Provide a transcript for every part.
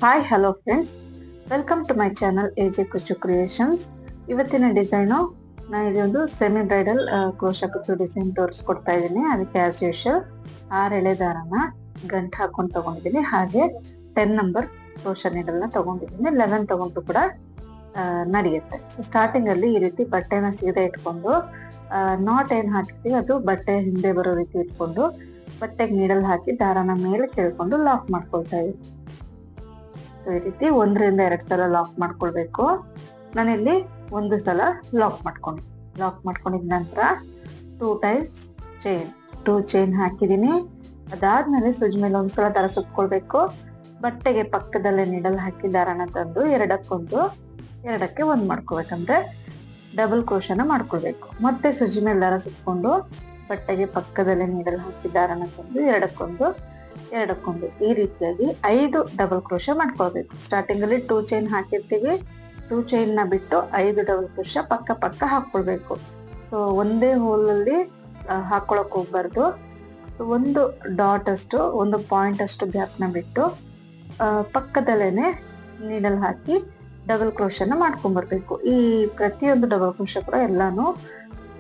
Hi hello friends, welcome to my channel AJ ಕುಚ್ಚು creations. ಇವತ್ತಿನ design ನಾನು ಇದೊಂದು ಸೆಮಿ ಬ್ರೈಡಲ್ ಕ್ರೋಶಾ ಕುಚ್ಚು ಡಿಸೈನ್ ತೋರಿಸ್ಕೊಡ್ತಾ ಇದ್ದೀನಿ. ಅದಕ್ಕೆ ಆಸ್ ಯೂಶುವಲ್ 6 ಎಳೆ ದಾರನ ಗಂಟು ಹಾಕೊಂಡು ತಗೊಂಡಿದ್ದೀನಿ. ಹಾಗೆ 10 ನಂಬರ್ ಕ್ರೋಶಾ ನೀಡಲ್ನ ತಗೊಂಡಿದ್ದೀನಿ. 11 ತಗೊಂಡು ಕೂಡ ನಡೆಯುತ್ತೆ. ಸೊ ಸ್ಟಾರ್ಟಿಂಗ್ ಅಲ್ಲಿ ಈ ರೀತಿ ಬಟ್ಟೆನ ಸೀದಾ ಇಟ್ಕೊಂಡು ನಾಟ್ ಏನ್ ಹಾಕಿರ್ತೀವಿ ಅದು ಬಟ್ಟೆ ಹಿಂದೆ ಬರೋ ರೀತಿ ಇಟ್ಕೊಂಡು ಬಟ್ಟೆಗೆ ನೀಡಲ್ ಹಾಕಿ ದಾರನ ಮೇಲೆ ಕೇಳ್ಕೊಂಡು ಲಾಕ್ ಮಾಡ್ಕೊಳ್ತಾ ಇದ್ದೀನಿ. ಸೊ ಈ ರೀತಿ 1 ರಿಂದ 2 ಸಲ ಲಾಕ್ ಮಾಡ್ಕೊಳ್ಬೇಕು. ನಾನಿಲ್ಲಿ 1 ಸಲ ಲಾಕ್ ಮಾಡ್ಕೊಂಡಿದ ನಂತರ 2 ಟೈಮ್ಸ್ ಟೂ ಚೈನ್ ಹಾಕಿದೀನಿ. ಅದಾದ್ಮೇಲೆ ಸೂಜಿ ಮೇಲೆ 1 ಸಲ ದಾರ ಸುತ್ಕೊಳ್ಬೇಕು. ಬಟ್ಟೆಗೆ ಪಕ್ಕದಲ್ಲೇ ನೀಡಲ್ ಹಾಕಿ ದಾರನ ತಂದು ಎರಡಕ್ಕೆ 1 ಮಾಡ್ಕೋಬೇಕಂದ್ರೆ ಡಬಲ್ ಕ್ರೋಶನ ಮಾಡ್ಕೊಳ್ಬೇಕು. ಮತ್ತೆ ಸೂಜಿ ಮೇಲೆ ದಾರ ಸುತ್ಕೊಂಡು ಬಟ್ಟೆಗೆ ಪಕ್ಕದಲ್ಲೇ ನೀಡಲ್ ಹಾಕಿ ದಾರನ ತಂದು ಎರಡಕ್ಕೊಂದು ಈ ರೀತಿಯಾಗಿ 5 ಡಬಲ್ ಕ್ರೋಶಾ ಮಾಡ್ಕೊಳ್ಬೇಕು. ಸ್ಟಾರ್ಟಿಂಗ್ ಅಲ್ಲಿ 2 ಚೈನ್ ಹಾಕಿರ್ತೀವಿ. 2 ಚೈನ್ ನ ಬಿಟ್ಟು 5 ಡಬಲ್ ಕ್ರೋಶಾ ಪಕ್ಕ ಹಾಕೊಳ್ಬೇಕು. ಸೊ ಒಂದೇ ಹೋಲ್ ಅಲ್ಲಿ ಹಾಕೊಳಕ್ ಹೋಗ್ಬಾರ್ದು. ಸೊ ಒಂದು ಡಾಟ್ ಅಷ್ಟು, ಒಂದು ಪಾಯಿಂಟ್ ಅಷ್ಟು ಗ್ಯಾಪ್ ನ ಬಿಟ್ಟು ಪಕ್ಕದಲ್ಲೇನೆ ನೀಡಲ್ ಹಾಕಿ ಡಬಲ್ ಕ್ರೋಶನ ಮಾಡ್ಕೊಂಡ್ಬರ್ಬೇಕು. ಈ ಪ್ರತಿಯೊಂದು ಡಬಲ್ ಕ್ರೋಶಾ ಕೂಡ ಎಲ್ಲಾನು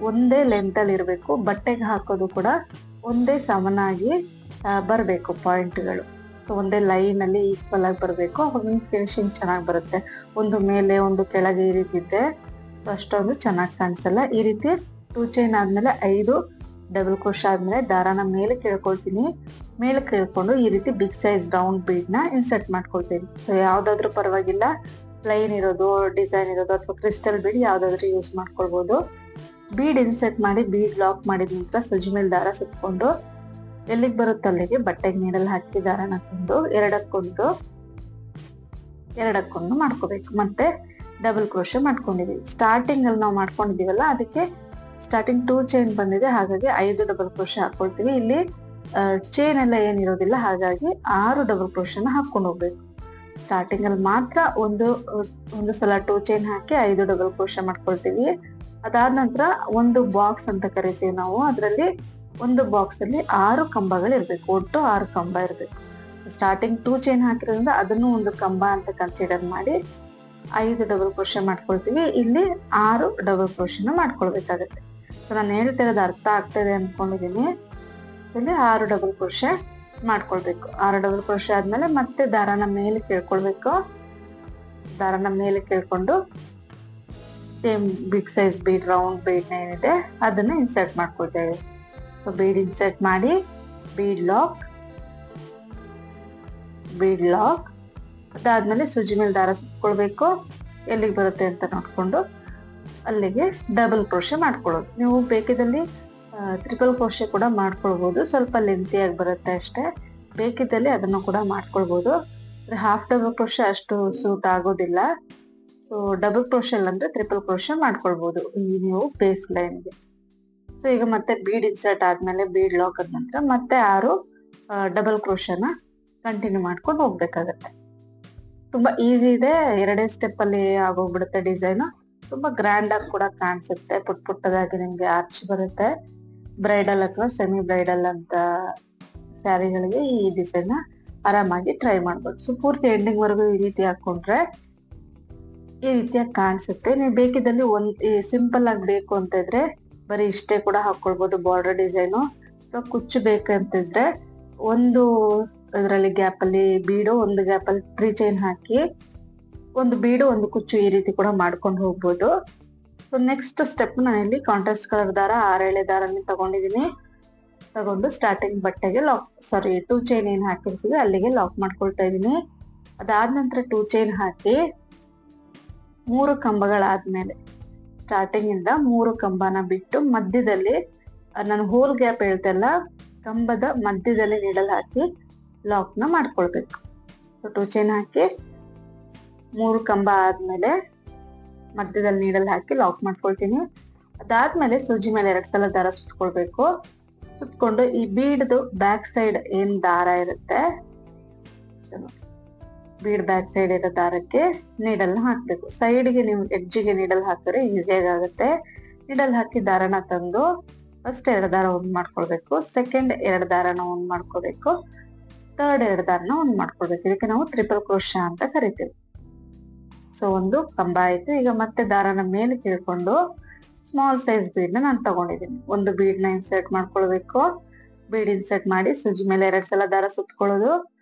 ಒಂದೇ ಲೆಂತ್ ಅಲ್ಲಿ ಇರಬೇಕು. ಬಟ್ಟೆಗೆ ಹಾಕೋದು ಕೂಡ ಒಂದೇ ಸಮನಾಗಿ ಬರಬೇಕು ಪಾಯಿಂಟ್ಗಳು. ಸೊ ಒಂದೇ ಲೈನ್ ಅಲ್ಲಿ ಈಕ್ವಲ್ ಆಗಿ ಬರಬೇಕು. ಅವಾಗ ಫಿನಿಶಿಂಗ್ ಚೆನ್ನಾಗಿ ಬರುತ್ತೆ. ಒಂದು ಮೇಲೆ ಒಂದು ಕೆಳಗೆ ಈ ರೀತಿ ಇದ್ರೆ ಸೊ ಅಷ್ಟೊಂದು ಚೆನ್ನಾಗಿ ಕಾಣಿಸಲ್ಲ. ಈ ರೀತಿ 2 ಚೈನ್ ಆದ್ಮೇಲೆ 5 ಡಬಲ್ ಕ್ರೋಶಾ ಆದ್ಮೇಲೆ ದಾರಾನ ಮೇಲೆ ಕೇಳ್ಕೊಳ್ತೀನಿ. ಮೇಲೆ ಕೇಳ್ಕೊಂಡು ಈ ರೀತಿ ಬಿಗ್ ಸೈಜ್ ರೌಂಡ್ ಬೀಡ್ ನ ಇನ್ಸರ್ಟ್ ಮಾಡ್ಕೊಳ್ತೀನಿ. ಸೊ ಯಾವ್ದಾದ್ರು ಪರವಾಗಿಲ್ಲ, ಪ್ಲೈನ್ ಇರೋದು, ಡಿಸೈನ್ ಇರೋದು ಅಥವಾ ಕ್ರಿಸ್ಟಲ್ ಬೀಡ್ ಯಾವ್ದಾದ್ರು ಯೂಸ್ ಮಾಡ್ಕೊಳ್ಬಹುದು. ಬೀಡ್ ಇನ್ಸರ್ಟ್ ಮಾಡಿ ಬೀಡ್ ಲಾಕ್ ಮಾಡಿದ ನಂತರ ಸೂಜಿ ಮೇಲೆ ದಾರ ಸುತ್ಕೊಂಡು ಎಲ್ಲಿಗೆ ಬರುತ್ತೆ ಅಲ್ಲಿಗೆ ಬಟ್ಟೆಗೆ ನೀಡಲ್ ಹಾಕಿ ದಾರನ ತಂದು ಎರಡಕ್ಕೊಂದು ಮಾಡ್ಕೋಬೇಕು. ಮತ್ತೆ ಡಬಲ್ ಕ್ರೋಶಾ ಮಾಡ್ಕೊಂಡಿದೀವಿ. ಸ್ಟಾರ್ಟಿಂಗ್ ಅಲ್ಲಿ ನಾವು ಮಾಡ್ಕೊಂಡಿದೀವಲ್ಲ, ಅದಕ್ಕೆ ಸ್ಟಾರ್ಟಿಂಗ್ 2 ಚೈನ್ ಬಂದಿದೆ, ಹಾಗಾಗಿ 5 ಡಬಲ್ ಕ್ರೋಶಾ ಹಾಕೊಳ್ತೀವಿ. ಇಲ್ಲಿ ಚೈನ್ ಎಲ್ಲ ಏನಿರೋದಿಲ್ಲ, ಹಾಗಾಗಿ 6 ಡಬಲ್ ಕ್ರೋಶಾನ ಹಾಕೊಂಡು ಹೋಗ್ಬೇಕು. ಸ್ಟಾರ್ಟಿಂಗ್ ಅಲ್ಲಿ ಮಾತ್ರ ಒಂದು ಸಲ 2 ಚೈನ್ ಹಾಕಿ 5 ಡಬಲ್ ಕ್ರೋಶಾ ಮಾಡ್ಕೊಳ್ತೀವಿ. ಅದಾದ ನಂತರ ಒಂದು ಬಾಕ್ಸ್ ಅಂತ ಕರಿತೀವಿ ನಾವು. ಅದರಲ್ಲಿ ಒಂದು ಬಾಕ್ಸ್ ಅಲ್ಲಿ 6 ಕಂಬಗಳು ಇರ್ಬೇಕು. ಒಟ್ಟು 6 ಕಂಬ ಇರ್ಬೇಕು. ಸ್ಟಾರ್ಟಿಂಗ್ 2 ಚೈನ್ ಹಾಕಿರೋದ್ರಿಂದ ಅದನ್ನು ಒಂದು ಕಂಬ ಅಂತ ಕನ್ಸಿಡರ್ ಮಾಡಿ 5 ಡಬಲ್ ಕ್ರೋಶಾ ಮಾಡ್ಕೊಳ್ತೀವಿ. ಇಲ್ಲಿ 6 ಡಬಲ್ ಕ್ರೋಶಾನ ಮಾಡ್ಕೊಳ್ಬೇಕಾಗತ್ತೆ. ಸೊ ನಾನು ಹೇಳ್ತಿರೋದು ಅರ್ಥ ಆಗ್ತದೆ ಅನ್ಕೊಂಡಿದೀನಿ. ಇಲ್ಲಿ 6 ಡಬಲ್ ಕ್ರೋಶಾ ಮಾಡ್ಕೊಳ್ಬೇಕು. 6 ಡಬಲ್ ಕ್ರೋಶಾ ಆದ್ಮೇಲೆ ಮತ್ತೆ ದಾರನ ಮೇಲೆ ಕೇಳ್ಕೊಳ್ಬೇಕು. ದಾರನ ಮೇಲೆ ಕೇಳ್ಕೊಂಡು same big size bead, round bead ಏನಿದೆ ಅದನ್ನ ಇನ್ಸರ್ಟ್ ಮಾಡ್ಕೊಳ್ತೇವೆ. ಸೊ ಬೀಡ್ ಇನ್ಸರ್ಟ್ ಮಾಡಿ ಬೀಡ್ ಲಾಕ್ ಅದಾದ್ಮೇಲೆ ಸೂಜಿ ಮೇಲೆ ದಾರ ಸುತ್ಕೊಳ್ಬೇಕು. ಎಲ್ಲಿಗೆ ಬರುತ್ತೆ ಅಂತ ನೋಡ್ಕೊಂಡು ಅಲ್ಲಿಗೆ ಡಬಲ್ ಕ್ರೋಶಾ ಮಾಡ್ಕೊಳ್ಳೋದು. ನೀವು ಬೇಕಿದ್ದಲ್ಲಿ ಟ್ರಿಪಲ್ ಕ್ರೋಶಾ ಕೂಡ ಮಾಡ್ಕೊಳ್ಬಹುದು. ಸ್ವಲ್ಪ ಲೆಂತಿಯಾಗಿ ಬರುತ್ತೆ ಅಷ್ಟೇ. ಬೇಕಿದ್ದಲ್ಲಿ ಅದನ್ನು ಕೂಡ ಮಾಡ್ಕೊಳ್ಬಹುದು. ಹಾಫ್ ಡಬಲ್ ಕ್ರೋಶಾ ಅಷ್ಟು ಸೂಟ್ ಆಗೋದಿಲ್ಲ. ಸೊ ಡಬಲ್ ಕ್ರೋಶಾ ಅಂದ್ರೆ ಟ್ರಿಪಲ್ ಕ್ರೋಶಾ ಮಾಡ್ಕೊಳ್ಬಹುದು ನೀವು ಬೇಸ್ ಲೈನ್ಗೆ. ಸೊ ಈಗ ಮತ್ತೆ ಬೀಡ್ ಇನ್ಸರ್ಟ್ ಆದ್ಮೇಲೆ ಬೀಡ್ ಲಾಕ್ ಆದ ನಂತರ ಮತ್ತೆ 6 ಡಬಲ್ ಕ್ರೋಶಾನ ಕಂಟಿನ್ಯೂ ಮಾಡ್ಕೊಂಡು ಹೋಗ್ಬೇಕಾಗತ್ತೆ. ತುಂಬಾ ಈಸಿ ಇದೆ. 2 ಸ್ಟೆಪ್ ಅಲ್ಲಿ ಆಗೋಗ್ಬಿಡುತ್ತೆ ಡಿಸೈನ್. ತುಂಬಾ ಗ್ರ್ಯಾಂಡ್ ಆಗಿ ಕೂಡ ಕಾಣಿಸುತ್ತೆ. ಪುಟ್ಟದಾಗಿ ನಿಮ್ಗೆ ಆರ್ಚ್ ಬರುತ್ತೆ. ಬ್ರೈಡಲ್ ಅಥವಾ ಸೆಮಿ ಬ್ರೈಡಲ್ ಅಂತ ಸ್ಯಾರಿಗಳಿಗೆ ಈ ಡಿಸೈನ್ ಆರಾಮಾಗಿ ಟ್ರೈ ಮಾಡ್ಬೋದು. ಸೊ ಪೂರ್ತಿ ಎಂಡಿಂಗ್ ವರೆಗೂ ಈ ರೀತಿ ಹಾಕೊಂಡ್ರೆ ಈ ರೀತಿಯಾಗಿ ಕಾಣಿಸುತ್ತೆ. ನೀವು ಬೇಕಿದ್ದಲ್ಲಿ ಸಿಂಪಲ್ ಆಗಿ ಬೇಕು ಅಂತ ಇದ್ರೆ ಬರೀ ಇಷ್ಟೇ ಕೂಡ ಹಾಕೊಳ್ಬಹುದು ಬಾರ್ಡರ್ ಡಿಸೈನು. ಅಥವಾ ಕುಚ್ಚು ಬೇಕಂತಿದ್ರೆ ಒಂದು ಇದರಲ್ಲಿ ಗ್ಯಾಪ್ ಅಲ್ಲಿ ಬೀಡು, ಒಂದು ಗ್ಯಾಪ್ ಅಲ್ಲಿ 3 ಚೈನ್ ಹಾಕಿ ಒಂದು ಬೀಡು ಒಂದು ಕುಚ್ಚು ಈ ರೀತಿ ಕೂಡ ಮಾಡ್ಕೊಂಡು ಹೋಗ್ಬೋದು. ಸೊ ನೆಕ್ಸ್ಟ್ ಸ್ಟೆಪ್ ನಾನಿಲ್ಲಿ ಕಾಂಟ್ರಾಸ್ಟ್ ಕಲರ್ ದಾರ 6 ಎಳೆ ದಾರನೇ ತಗೊಂಡು ಸ್ಟಾರ್ಟಿಂಗ್ ಬಟ್ಟೆಗೆ 2 ಚೈನ್ ಏನ್ ಹಾಕಿರ್ತೀವಿ ಅಲ್ಲಿಗೆ ಲಾಕ್ ಮಾಡ್ಕೊಳ್ತಾ ಇದೀನಿ. ಅದಾದ ನಂತರ 2 ಚೈನ್ ಹಾಕಿ 3 ಕಂಬಗಳಾದ್ಮೇಲೆ ಸ್ಟಾರ್ಟಿಂಗ್ ಇಂದ 3 ಕಂಬನ ಬಿಟ್ಟು ಮಧ್ಯದಲ್ಲಿ ನಾನು ಹೋಲ್ ಗ್ಯಾಪ್ ಹೇಳ್ತಲ್ಲ, ಕಂಬದ ಮಧ್ಯದಲ್ಲಿ ನೀಡಲ್ ಹಾಕಿ ಲಾಕ್ ನ ಮಾಡ್ಕೊಳ್ಬೇಕು. ಸೊ 2 ಚೈನ್ ಹಾಕಿ 3 ಕಂಬ ಆದ್ಮೇಲೆ ಮಧ್ಯದಲ್ಲಿ ನೀಡಲ್ ಹಾಕಿ ಲಾಕ್ ಮಾಡ್ಕೊಳ್ತೀನಿ. ಅದಾದ್ಮೇಲೆ ಸೂಜಿ ಮೇಲೆ 2 ಸಲ ದಾರ ಸುತ್ಕೊಂಡು ಈ ಬೀಡ್ದು ಬ್ಯಾಕ್ ಸೈಡ್ ಏನ್ ದಾರ ಇರುತ್ತೆ, ಬೀಡ್ ಬ್ಯಾಕ್ ಸೈಡ್ ಇರೋ ದಾರಕ್ಕೆ ನೀಡಲ್ ಹಾಕ್ಬೇಕು. ಸೈಡ್ಗೆ ನೀವು ಎಡ್ಜಿಗೆ ನೀಡಲ್ ಹಾಕಿದ್ರೆ ಈಸಿಯಾಗಿ ಆಗುತ್ತೆ. ನೀಡಲ್ ಹಾಕಿ ದಾರನ ತಂದು ಫಸ್ಟ್ 2 ದಾರ ಒಂದ್ ಮಾಡ್ಕೊಳ್ಬೇಕು. ಸೆಕೆಂಡ್ 2 ದಾರನ ಒಂದ್ ಮಾಡ್ಕೋಬೇಕು. ಥರ್ಡ್ 2 ದಾರನ ಒಂದ್ ಮಾಡ್ಕೊಳ್ಬೇಕು. ಇದಕ್ಕೆ ನಾವು ಟ್ರಿಪಲ್ ಕ್ರೋಶಾ ಅಂತ ಕರಿತೀವಿ. ಸೊ ಒಂದು ಕಂಬ ಆಯ್ತು. ಈಗ ಮತ್ತೆ ದಾರನ ಮೇಲೆ ಕೇಳ್ಕೊಂಡು ಸ್ಮಾಲ್ ಸೈಜ್ ಬೀಡ್ ನಾನು ತಗೊಂಡಿದ್ದೀನಿ. ಒಂದು ಬೀಡ್ ನ ಇನ್ಸರ್ಟ್ ಮಾಡ್ಕೊಳ್ಬೇಕು. ಬೀಡ್ ಇನ್ಸರ್ಟ್ ಮಾಡಿ ಸೂಜಿ ಮೇಲೆ 2 ಸಲ ದಾರ ಸುತ್ಕೊಳ್ಳೋದು.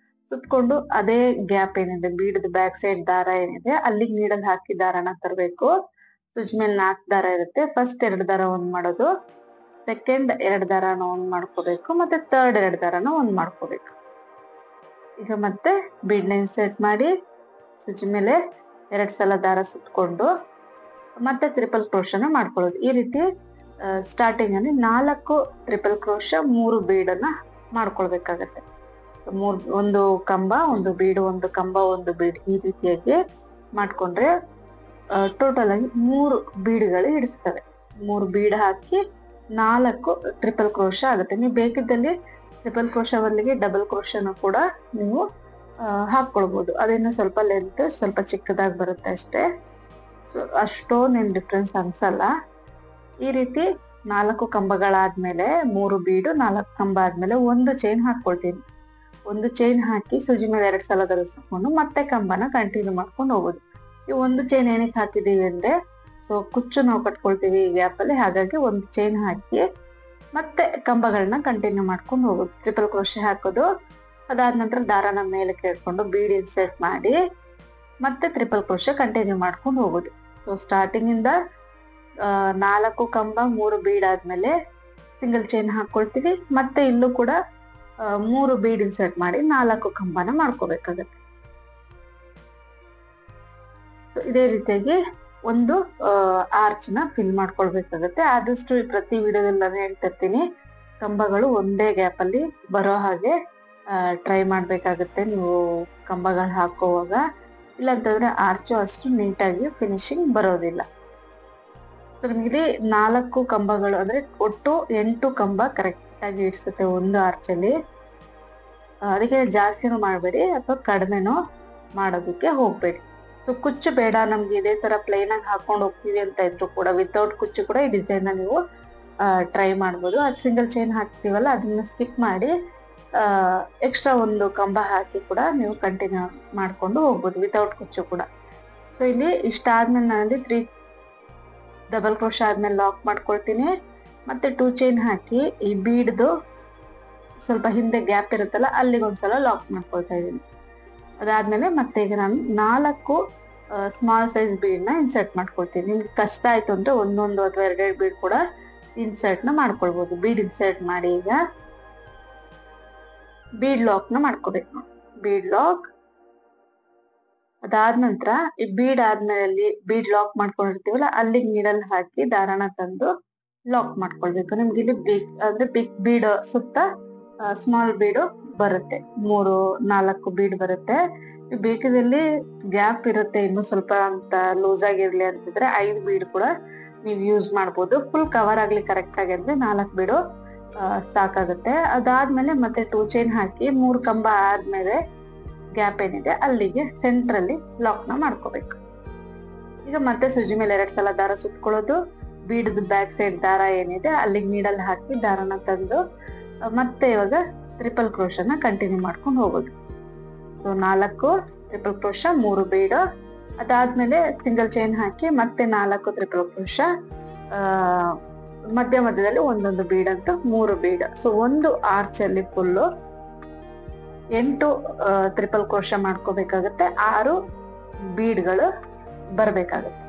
ಸುತ್ಕೊಂಡು ಅದೇ ಗ್ಯಾಪ್ ಏನಿದೆ, ಬೀಡದ ಬ್ಯಾಕ್ ಸೈಡ್ ದಾರ ಏನಿದೆ ಅಲ್ಲಿಗೆ ನೀಡಲ್ ಹಾಕಿ ದಾರನ ತರಬೇಕು. ಸೂಜಿ ಮೇಲೆ 4 ದಾರ ಇರುತ್ತೆ. ಫಸ್ಟ್ 2 ದಾರ ಒಂದ್ ಮಾಡೋದು, ಸೆಕೆಂಡ್ 2 ದಾರನ ಒಂದ್ ಮಾಡ್ಕೋಬೇಕು, ಮತ್ತೆ ಥರ್ಡ್ 2 ದಾರನ ಒಂದ್ ಮಾಡ್ಕೋಬೇಕು. ಈಗ ಮತ್ತೆ ಬೀಡ್ ನ ಇನ್ಸರ್ಟ್ ಮಾಡಿ ಸೂಜಿ ಮೇಲೆ 2 ಸಲ ದಾರ ಸುತ್ಕೊಂಡು ಮತ್ತೆ ಟ್ರಿಪಲ್ ಕ್ರೋಶನ ಮಾಡ್ಕೊಳ್ಳೋದು. ಈ ರೀತಿ ಸ್ಟಾರ್ಟಿಂಗ್ ಅಲ್ಲಿ 4 ಟ್ರಿಪಲ್ ಕ್ರೋಶ 3 ಬೀಡನ್ನ ಮಾಡ್ಕೊಳ್ಬೇಕಾಗತ್ತೆ. ಒಂದು ಕಂಬ, ಒಂದು ಬೀಡು, ಒಂದು ಕಂಬ, ಒಂದು ಬೀಡ್, ಈ ರೀತಿಯಾಗಿ ಮಾಡ್ಕೊಂಡ್ರೆ ಟೋಟಲ್ ಆಗಿ 3 ಬೀಡ್ಗಳು ಹಿಡಿಸ್ತವೆ. 3 ಬೀಡ್ ಹಾಕಿ 4 ಟ್ರಿಪಲ್ ಕ್ರೋಶ ಆಗುತ್ತೆ. ನೀವು ಬೇಕಿದ್ದಲ್ಲಿ ಟ್ರಿಪಲ್ ಕ್ರೋಶ ಬದಲಿಗೆ ಡಬಲ್ ಕ್ರೋಶನ ಕೂಡ ನೀವು ಹಾಕೊಳ್ಬಹುದು. ಅದೇನು ಸ್ವಲ್ಪ ಲೆಂತ್ ಸ್ವಲ್ಪ ಚಿಕ್ಕದಾಗಿ ಬರುತ್ತೆ ಅಷ್ಟೇ. ಅಷ್ಟೊಂದೇನು ಡಿಫ್ರೆನ್ಸ್ ಅನ್ಸಲ್ಲ. ಈ ರೀತಿ 4 ಕಂಬಗಳಾದ್ಮೇಲೆ 3 ಬೀಡು, 4 ಕಂಬ ಆದ್ಮೇಲೆ ಒಂದು ಚೈನ್ ಹಾಕೊಳ್ತೀನಿ. ಒಂದು ಚೈನ್ ಹಾಕಿ ಸೂಜಿ ಮೇಲೆ 2 ಸಲ ಧರಿಸ್ಕೊಂಡು ಮತ್ತೆ ಕಂಬನ ಕಂಟಿನ್ಯೂ ಮಾಡ್ಕೊಂಡು ಹೋಗೋದು. ಈ ಒಂದು ಚೈನ್ ಏನಕ್ಕೆ ಹಾಕಿದೀವಿ ಅಂದ್ರೆ ಕುಚ್ಚು ನಾವು ಕಟ್ಕೊಳ್ತೀವಿ ಈ ಗ್ಯಾಪ್ ಅಲ್ಲಿ, ಹಾಗಾಗಿ ಒಂದು ಚೈನ್ ಹಾಕಿ ಮತ್ತೆ ಕಂಬಗಳನ್ನ ಕಂಟಿನ್ಯೂ ಮಾಡ್ಕೊಂಡು ಹೋಗೋದು. ಟ್ರಿಪಲ್ ಕ್ರೋಶೆ ಹಾಕೋದು. ಅದಾದ ನಂತರ ದಾರನ ಮೇಲೆ ಕೇಳ್ಕೊಂಡು ಬೀಡ್ ಇನ್ಸರ್ಟ್ ಮಾಡಿ ಮತ್ತೆ ಟ್ರಿಪಲ್ ಕ್ರೋಶೆ ಕಂಟಿನ್ಯೂ ಮಾಡ್ಕೊಂಡು ಹೋಗೋದು. ಸ್ಟಾರ್ಟಿಂಗ್ ಇಂದ 4 ಕಂಬ 3 ಬೀಡ್ ಆದ್ಮೇಲೆ ಸಿಂಗಲ್ ಚೈನ್ ಹಾಕೊಳ್ತೀವಿ. ಮತ್ತೆ ಇಲ್ಲೂ ಕೂಡ 3 ಬೀಡ್ ಇನ್ಸರ್ಟ್ ಮಾಡಿ 4 ಕಂಬನ ಮಾಡ್ಕೋಬೇಕಾಗತ್ತೆ. ಸೊ ಇದೇ ರೀತಿಯಾಗಿ ಒಂದು ಆರ್ಚ್ ನ ಫಿಲ್ ಮಾಡ್ಕೊಳ್ಬೇಕಾಗತ್ತೆ. ಆದಷ್ಟು ಪ್ರತಿ ವಿಡಿಯೋದಲ್ಲಿ ನಾನು ಹೇಳ್ತಿರ್ತೀನಿ, ಕಂಬಗಳು ಒಂದೇ ಗ್ಯಾಪ್ ಅಲ್ಲಿ ಬರೋ ಹಾಗೆ ಟ್ರೈ ಮಾಡ್ಬೇಕಾಗತ್ತೆ ನೀವು ಕಂಬಗಳು ಹಾಕೋವಾಗ. ಇಲ್ಲಾಂತಂದ್ರೆ ಆರ್ಚು ಅಷ್ಟು ನೀಟಾಗಿ ಫಿನಿಶಿಂಗ್ ಬರೋದಿಲ್ಲ. ಸೊ ನಿಮ್ಗೆ 4 ಕಂಬಗಳು ಅಂದ್ರೆ ಒಟ್ಟು 8 ಕಂಬ ಕರೆಕ್ಟ್ ಆಗಿ ಇಡ್ಸುತ್ತೆ ಒಂದು ಆರ್ಚ್ ಅಲ್ಲಿ. ಅದಕ್ಕೆ ಜಾಸ್ತಿನೂ ಮಾಡಬೇಡಿ ಅಥವಾ ಕಡಿಮೆನೂ ಮಾಡೋದಕ್ಕೆ ಹೋಗ್ಬೇಡಿ. ಸೊ ಕುಚ್ಚು ಬೇಡ, ನಮ್ಗೆ ಇದೇ ತರ ಪ್ಲೇನ್ ಆಗಿ ಹಾಕೊಂಡು ಹೋಗ್ತೀವಿ ಅಂತ ಇದ್ರು ಕೂಡ ವಿತೌಟ್ ಕುಚ್ಚು ಕೂಡ ಈ ಡಿಸೈನ್ ನ ನೀವು ಟ್ರೈ ಮಾಡ್ಬೋದು. ಅದು ಸಿಂಗಲ್ ಚೈನ್ ಹಾಕ್ತೀವಲ್ಲ ಅದನ್ನ ಸ್ಕಿಪ್ ಮಾಡಿ ಎಕ್ಸ್ಟ್ರಾ ಒಂದು ಕಂಬ ಹಾಕಿ ಕೂಡ ನೀವು ಕಂಟಿನ್ಯೂ ಮಾಡ್ಕೊಂಡು ಹೋಗ್ಬೋದು ವಿತೌಟ್ ಕುಚ್ಚು ಕೂಡ. ಸೊ ಇಲ್ಲಿ ಇಷ್ಟ ಆದ್ಮೇಲೆ ನಾನಲ್ಲಿ 3 ಡಬಲ್ ಕ್ರೋಶ ಆದ್ಮೇಲೆ ಲಾಕ್ ಮಾಡ್ಕೊಳ್ತೀನಿ. ಮತ್ತೆ 2 ಚೈನ್ ಹಾಕಿ ಈ ಬೀಡ್ದು ಸ್ವಲ್ಪ ಹಿಂದೆ ಗ್ಯಾಪ್ ಇರುತ್ತಲ್ಲ ಅಲ್ಲಿಗೆ ಒಂದ್ಸಲ ಲಾಕ್ ಮಾಡ್ಕೊಳ್ತಾ ಇದ್ದೀನಿ. ಅದಾದ್ಮೇಲೆ ಮತ್ತೆ ಈಗ ನಾನು 4 ಸ್ಮಾಲ್ ಸೈಜ್ ಬೀಡ್ ನ ಇನ್ಸರ್ಟ್ ಮಾಡ್ಕೊಳ್ತೀನಿ. ನಿಮ್ಗೆ ಕಷ್ಟ ಆಯ್ತು ಅಂದ್ರೆ ಒಂದೊಂದು ಅಥವಾ 2 ಬೀಡ್ ಕೂಡ ಇನ್ಸರ್ಟ್ ನ ಮಾಡ್ಕೊಳ್ಬಹುದು. ಬೀಡ್ ಇನ್ಸರ್ಟ್ ಮಾಡಿ ಈಗ ಬೀಡ್ ಲಾಕ್ ನ ಮಾಡ್ಕೋಬೇಕು. ಬೀಡ್ ಲಾಕ್ ಅದಾದ ನಂತರ ಈ ಬೀಡ್ ಆದ್ಮೇಲೆ ಬೀಡ್ ಲಾಕ್ ಮಾಡ್ಕೊಂಡಿರ್ತೀವಲ್ಲ ಅಲ್ಲಿಗೆ ನೀಡಲ್ ಹಾಕಿ ದಾರನ ತಂದು ಲಾಕ್ ಮಾಡ್ಕೊಳ್ಬೇಕು. ನಿಮ್ಗೆ ಇಲ್ಲಿ ಬಿಗ್ ಬೀಡ್ ಸುತ್ತ ಸ್ಮಾಲ್ ಬೀಡು ಬರುತ್ತೆ. 3-4 ಬೀಡ್ ಬರುತ್ತೆ. ಬೇಕದಲ್ಲಿ ಗ್ಯಾಪ್ ಇರುತ್ತೆ ಇನ್ನು ಸ್ವಲ್ಪ ಅಂತ ಲೂಸ್ ಆಗಿರ್ಲಿ ಅಂತಿದ್ರೆ 5 ಬೀಡ್ ಕೂಡ ನೀವು ಯೂಸ್ ಮಾಡ್ಬೋದು. ಫುಲ್ ಕವರ್ ಆಗ್ಲಿ ಕರೆಕ್ಟ್ ಆಗಿ ಅಂದ್ರೆ 4 ಬೀಡು ಸಾಕಾಗುತ್ತೆ. ಅದಾದ್ಮೇಲೆ ಮತ್ತೆ 2 ಚೈನ್ ಹಾಕಿ 3 ಕಂಬ ಆದ್ಮೇಲೆ ಗ್ಯಾಪ್ ಏನಿದೆ ಅಲ್ಲಿಗೆ ಸೆಂಟ್ರಲ್ಲಿ ಲಾಕ್ ನ ಮಾಡ್ಕೋಬೇಕು. ಈಗ ಮತ್ತೆ ಸೂಜಿ ಮೇಲೆ 2 ಸಲ ದಾರ ಸುತ್ಕೊಳ್ಳೋದು. ಬೀಡದ ಬ್ಯಾಕ್ ಸೈಡ್ ದಾರ ಏನಿದೆ ಅಲ್ಲಿಗೆ ನೀಡಲ್ ಹಾಕಿ ದಾರನ ತಂದು ಮತ್ತೆ ಇವಾಗ ಟ್ರಿಪಲ್ ಕ್ರೋಶನ ಕಂಟಿನ್ಯೂ ಮಾಡ್ಕೊಂಡು ಹೋಗೋದು. ಸೊ 4 ಟ್ರಿಪಲ್ ಕ್ರೋಶ 3 ಬೀಡು. ಅದಾದ್ಮೇಲೆ ಸಿಂಗಲ್ ಚೈನ್ ಹಾಕಿ ಮತ್ತೆ 4 ಟ್ರಿಪಲ್ ಕ್ರೋಶ, ಮಧ್ಯದಲ್ಲಿ ಒಂದೊಂದು ಬೀಡ್ ಅಂತ 3 ಬೀಡ್. ಸೊ ಒಂದು ಆರ್ಚ್ ಅಲ್ಲಿ ಫುಲ್ಲು 8 ಟ್ರಿಪಲ್ ಕ್ರೋಶ ಮಾಡ್ಕೋಬೇಕಾಗತ್ತೆ. 6 ಬೀಡ್ಗಳು ಬರ್ಬೇಕಾಗತ್ತೆ.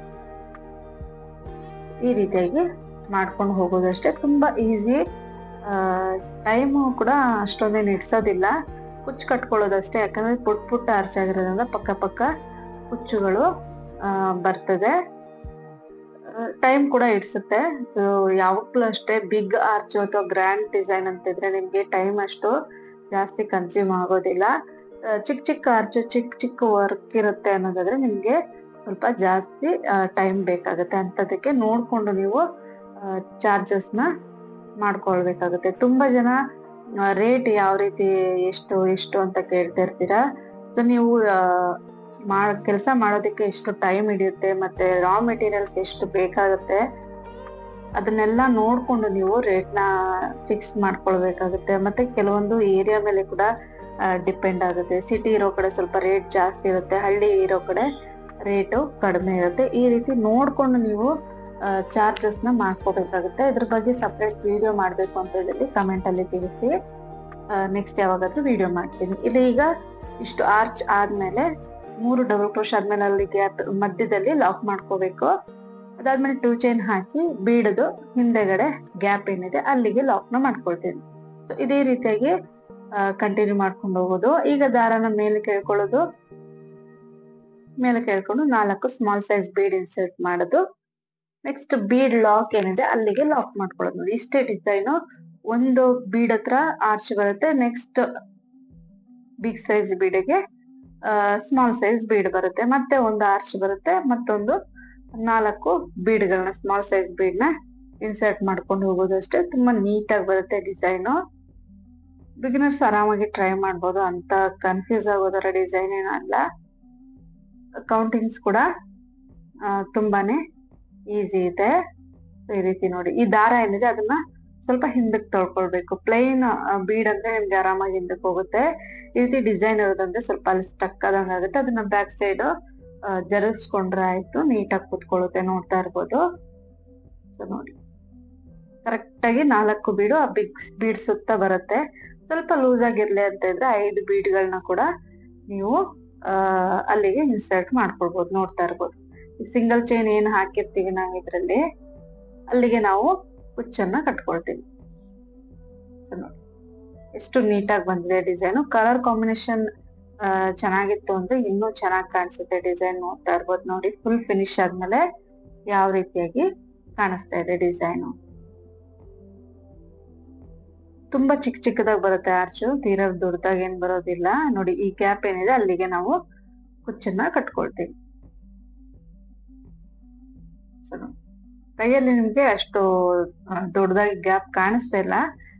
ಈ ರೀತಿಯಾಗಿ ಮಾಡ್ಕೊಂಡು ಹೋಗೋದಷ್ಟೇ. ತುಂಬಾ ಈಸಿ. ಟೈಮು ಕೂಡ ಅಷ್ಟೊಂದೇನು ಇಡ್ಸೋದಿಲ್ಲ. ಕುಚ್ಚು ಕಟ್ಕೊಳ್ಳೋದಷ್ಟೇ. ಯಾಕಂದ್ರೆ ಪುಟ್ಟ ಆರ್ಚ್ ಆಗಿರೋದ್ರಿಂದ ಪಕ್ಕ ಕುಚ್ಚುಗಳು ಬರ್ತದೆ. ಟೈಮ್ ಕೂಡ ಇಡ್ಸುತ್ತೆ. ಸೊ ಯಾವಾಗ್ಲೂ ಅಷ್ಟೇ ಬಿಗ್ ಆರ್ಚ್ ಅಥವಾ ಗ್ರ್ಯಾಂಡ್ ಡಿಸೈನ್ ಅಂತಿದ್ರೆ ನಿಮ್ಗೆ ಟೈಮ್ ಅಷ್ಟು ಜಾಸ್ತಿ ಕನ್ಸ್ಯೂಮ್ ಆಗೋದಿಲ್ಲ. ಚಿಕ್ಕ ಆರ್ಚ್ ಚಿಕ್ಕ ವರ್ಕ್ ಇರುತ್ತೆ ಅನ್ನೋದಾದ್ರೆ ನಿಮ್ಗೆ ಸ್ವಲ್ಪ ಜಾಸ್ತಿ ಟೈಮ್ ಬೇಕಾಗುತ್ತೆ. ಅಂತದಕ್ಕೆ ನೋಡ್ಕೊಂಡು ನೀವು ಚಾರ್ಜಸ್ ನ ಮಾಡ್ಕೊಳ್ಬೇಕಾಗುತ್ತೆ. ತುಂಬಾ ಜನ ರೇಟ್ ಯಾವ ರೀತಿ ಎಷ್ಟು ಅಂತ ಕೇಳ್ತಾ ಇರ್ತೀರಾ. ಸೊ ನೀವು ಕೆಲಸ ಮಾಡೋದಕ್ಕೆ ಎಷ್ಟು ಟೈಮ್ ಹಿಡಿಯುತ್ತೆ ಮತ್ತೆ ರಾ ಮೆಟೀರಿಯಲ್ಸ್ ಎಷ್ಟು ಬೇಕಾಗುತ್ತೆ ಅದನ್ನೆಲ್ಲ ನೋಡ್ಕೊಂಡು ನೀವು ರೇಟ್ ನ ಫಿಕ್ಸ್ ಮಾಡ್ಕೊಳ್ಬೇಕಾಗುತ್ತೆ. ಮತ್ತೆ ಕೆಲವೊಂದು ಏರಿಯಾ ಮೇಲೆ ಕೂಡ ಡಿಪೆಂಡ್ ಆಗುತ್ತೆ. ಸಿಟಿ ಇರೋ ಕಡೆ ಸ್ವಲ್ಪ ರೇಟ್ ಜಾಸ್ತಿ ಇರುತ್ತೆ, ಹಳ್ಳಿ ಇರೋ ಕಡೆ ರೇಟು ಕಡಿಮೆ ಇರುತ್ತೆ. ಈ ರೀತಿ ನೋಡ್ಕೊಂಡು ನೀವು ಚಾರ್ಜಸ್ ನ ಮಾಡ್ಕೋಬೇಕಾಗುತ್ತೆ. ಇದ್ರ ಬಗ್ಗೆ ಸಪ್ರೇಟ್ ವಿಡಿಯೋ ಮಾಡ್ಬೇಕು ಅಂತ ಹೇಳಿ ಕಮೆಂಟ್ ಅಲ್ಲಿ ತಿಳಿಸಿ. ನೆಕ್ಸ್ಟ್ ಯಾವಾಗಾದ್ರೂ ವಿಡಿಯೋ ಮಾಡ್ತೀನಿ. ಇಲ್ಲಿ ಈಗ ಇಷ್ಟು ಆರ್ಚ್ ಆದ್ಮೇಲೆ 3 ಡಬಲ್ ಕ್ರೋಶ್ ಆದ್ಮೇಲೆ ಅಲ್ಲಿ ಗ್ಯಾಪ್ ಮಧ್ಯದಲ್ಲಿ ಲಾಕ್ ಮಾಡ್ಕೋಬೇಕು. ಅದಾದ್ಮೇಲೆ 2 ಚೈನ್ ಹಾಕಿ ಬೀಡದು ಹಿಂದೆಗಡೆ ಗ್ಯಾಪ್ ಏನಿದೆ ಅಲ್ಲಿಗೆ ಲಾಕ್ ನ ಮಾಡ್ಕೊಳ್ತೀನಿ. ಸೊ ಇದೇ ರೀತಿಯಾಗಿ ಕಂಟಿನ್ಯೂ ಮಾಡ್ಕೊಂಡು ಹೋಗೋದು. ಈಗ ದಾರನ ಮೇಲೆ ಕೇಳ್ಕೊಳ್ಳೋದು, ಮೇಲೆ ಕೇಳ್ಕೊಂಡು 4 ಸ್ಮಾಲ್ ಸೈಜ್ ಬೀಡ್ ಇನ್ಸರ್ಟ್ ಮಾಡೋದು. ನೆಕ್ಸ್ಟ್ ಬೀಡ್ ಲಾಕ್ ಏನಿದೆ ಅಲ್ಲಿಗೆ ಲಾಕ್ ಮಾಡ್ಕೊಳ್ಳೋದು. ನೋಡಿ ಇಷ್ಟೇ ಡಿಸೈನು. ಒಂದು ಬೀಡ್ ಹತ್ರ ಆರ್ಚ್ ಬರುತ್ತೆ, ನೆಕ್ಸ್ಟ್ ಬಿಗ್ ಸೈಜ್ ಬೀಡಿಗೆ ಸ್ಮಾಲ್ ಸೈಜ್ ಬೀಡ್ ಬರುತ್ತೆ, ಮತ್ತೆ ಒಂದು ಆರ್ಚ್ ಬರುತ್ತೆ, ಮತ್ತೊಂದು 4 ಬೀಡ್ಗಳನ್ನ ಸ್ಮಾಲ್ ಸೈಜ್ ಬೀಡ್ ನ ಇನ್ಸರ್ಟ್ ಮಾಡ್ಕೊಂಡು ಹೋಗೋದು ಅಷ್ಟೇ. ತುಂಬಾ ನೀಟಾಗಿ ಬರುತ್ತೆ ಡಿಸೈನು. ಬಿಗಿನರ್ಸ್ ಆರಾಮಾಗಿ ಟ್ರೈ ಮಾಡ್ಬೋದು, ಅಂತ ಕನ್ಫ್ಯೂಸ್ ಆಗೋದರ ಡಿಸೈನ್ ಏನಲ್ಲ. ಕೌಂಟಿಂಗ್ಸ್ ಕೂಡ ತುಂಬಾನೇ ಈಸಿ ಇದೆ. ಈ ರೀತಿ ನೋಡಿ, ಈ ದಾರ ಏನಿದೆ ಅದನ್ನ ಸ್ವಲ್ಪ ಹಿಂದಕ್ಕೆ ತೊಳ್ಕೊಳ್ಬೇಕು. ಪ್ಲೈನ್ ಬೀಡ್ ಅಂದ್ರೆ ನಿಮ್ಗೆ ಆರಾಮಾಗಿ ಹಿಂದಕ್ಕೆ ಹೋಗುತ್ತೆ. ಈ ರೀತಿ ಡಿಸೈನ್ ಇರೋದಂದ್ರೆ ಸ್ವಲ್ಪ ಅಲ್ಲಿ ಸ್ಟಕ್ ಆದಂಗ ಆಗುತ್ತೆ. ಅದನ್ನ ಬ್ಯಾಕ್ ಸೈಡ್ ಜರುಗಿಸ್ಕೊಂಡ್ರೆ ಆಯ್ತು, ನೀಟಾಗಿ ಕುತ್ಕೊಳ್ಳುತ್ತೆ. ನೋಡ್ತಾ ಇರ್ಬೋದು. ನೋಡಿ ಕರೆಕ್ಟ್ ಆಗಿ 4 ಬೀಡು ಆ ಬಿಗ್ ಬೀಡ್ ಸುತ್ತ ಬರುತ್ತೆ. ಸ್ವಲ್ಪ ಲೂಸ್ ಆಗಿರ್ಲಿ ಅಂತ ಇದ್ರೆ 5 ಬೀಡ್ಗಳನ್ನ ಕೂಡ ನೀವು ಅಲ್ಲಿಗೆ ಇನ್ಸರ್ಟ್ ಮಾಡ್ಕೊಳ್ಬಹುದು. ನೋಡ್ತಾ ಇರ್ಬೋದು. ಸಿಂಗಲ್ ಚೈನ್ ಏನ್ ಹಾಕಿರ್ತೀವಿ ನಾವು ಇದ್ರಲ್ಲಿ, ಅಲ್ಲಿಗೆ ನಾವು ಕುಚ್ಚನ್ನ ಕಟ್ಕೊಳ್ತೀವಿ. ಸೊ ನೋಡಿ ಎಷ್ಟು ನೀಟಾಗಿ ಬಂದಿದೆ ಡಿಸೈನ್. ಕಲರ್ ಕಾಂಬಿನೇಷನ್ ಚೆನ್ನಾಗಿತ್ತು ಅಂದ್ರೆ ಇನ್ನೂ ಚೆನ್ನಾಗಿ ಕಾಣಿಸುತ್ತೆ ಡಿಸೈನ್. ನೋಡ್ತಾ ಇರ್ಬೋದು. ನೋಡಿ ಫುಲ್ ಫಿನಿಶ್ ಆದ್ಮೇಲೆ ಯಾವ ರೀತಿಯಾಗಿ ಕಾಣಿಸ್ತಾ ಇದೆ ಡಿಸೈನು. ತುಂಬಾ ಚಿಕ್ಕದಾಗಿ ಬರುತ್ತೆ ಆರ್ಚು, ತೀರಾ ದೊಡ್ಡದಾಗಿ ಏನ್ ಬರೋದಿಲ್ಲ. ನೋಡಿ ಈ ಗ್ಯಾಪ್ ಏನಿದೆ ಅಲ್ಲಿಗೆ ನಾವು ಕುಚ್ಚನ್ನ ಕಟ್ಕೊಳ್ತೀವಿ. ಕೈಯಲ್ಲಿ ನಿಮ್ಗೆ ಅಷ್ಟು ದೊಡ್ಡದಾಗಿ ಗ್ಯಾಪ್ ಕಾಣಿಸ್ತಾ ಇಲ್ಲ,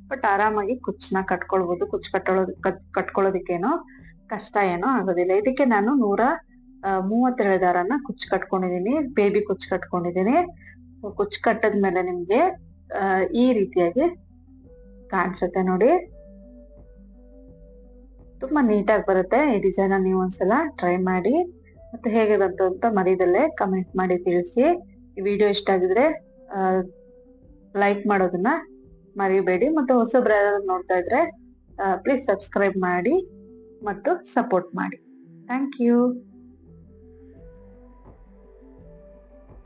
ಬಟ್ ಆರಾಮಾಗಿ ಕುಚ್ಚನ್ನ ಕಟ್ಕೊಳ್ಬಹುದು. ಕುಚ್ಚು ಕಟ್ಕೊಳ್ಳೋದಕ್ಕೇನೋ ಕಷ್ಟ ಏನೋ ಆಗೋದಿಲ್ಲ. ಇದಕ್ಕೆ ನಾನು 132 ದಾರನ ಕುಚ್ಚು ಕಟ್ಕೊಂಡಿದೀನಿ, ಬೇಬಿ ಕುಚ್ಚು ಕಟ್ಕೊಂಡಿದೀನಿ. ಕುಚ್ಚು ಕಟ್ಟದ್ಮೇಲೆ ನಿಮ್ಗೆ ಈ ರೀತಿಯಾಗಿ ಕಾಣಿಸುತ್ತೆ. ನೋಡಿ ತುಂಬಾ ನೀಟಾಗಿ ಬರುತ್ತೆ ಈ ಡಿಸೈನ್. ನೀವು ಒಂದ್ಸಲ ಟ್ರೈ ಮಾಡಿ, ಮತ್ತೆ ಹೇಗೆ ಬಂತು ಅಂತ ಮಧ್ಯದಲ್ಲೇ ಕಮೆಂಟ್ ಮಾಡಿ ತಿಳಿಸಿ. ಈ ವಿಡಿಯೋ ಇಷ್ಟ ಆಗಿದ್ರೆ ಲೈಕ್ ಮಾಡೋದನ್ನ ಮರಿಬೇಡಿ. ಮತ್ತೆ ಹೊಸಬ್ರು ಯಾರಾದ್ರೂ ನೋಡ್ತಾ ಇದ್ರೆ ಪ್ಲೀಸ್ ಸಬ್ಸ್ಕ್ರೈಬ್ ಮಾಡಿ ಮತ್ತು ಸಪೋರ್ಟ್ ಮಾಡಿ. Thank you.